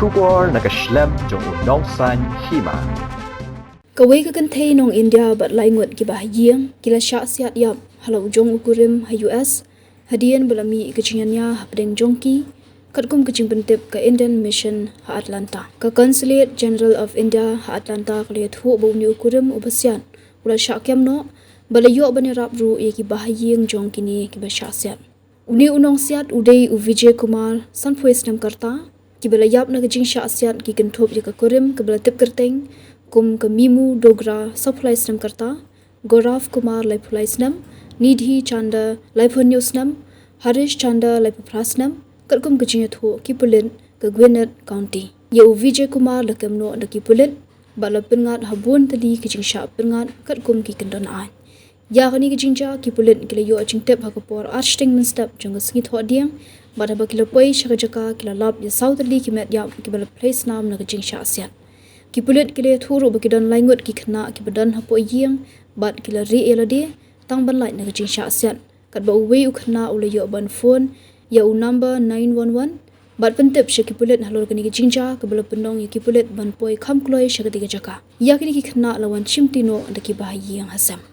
Shubor nakashlem jong Nong san Hima. Kawai ka kantay nong India bat lai Ngut ki Bahaïing kila Siat yap halau jong Kurim ha US hadian belami kecinganya hapdeng jongki katkum kecing pentip ka Indian Mission ha Atlanta ka Consulate General of India ha Atlanta kaliat hu bau ni Kurim ubasian ula syakyam no balayo banirap ru ye ki Bahaïing jong kini ki Siat uni unong Siat udai u Vijay Kumar sanpues nam karta ki balayap na kecing Siat ki kentup ye ka Kurim ke balatip kerteng kum ke Mimu Dogra supply snam karta Gaurav Kumar lai pulai snam Nidhi Chanda lai phonyus nam Harish Chanda lai prasnam katkum kecing thu ki pulin ke Gwinnett County ye u Vijay Kumar lakam no da ki pulin bala pengat habun tadi kecing sya pengat katkum ki kendon ai ya kani kecing ja ki pulin kila yo aching tep hakapor archting minstep jong sngit ho diang bada ba kila poi shaka jaka kila lab ya south tadi ki met ya ki bala place nam na kecing sya Siat ki pulit kila thuru bakidon lai Ngut ki khna ki badan hapo yeng bat kila ri elade tang ban lai na kecing sya Siat kat ba uwe u khna ula yo ban phone ya u number 911 bat pentep shaki pulit halor kani kecing ja ke bala penong ya ki pulit ban poi kham kloi shaka tiga jaka ya kini ki khna lawan chimtino da ki Bahaïing hasam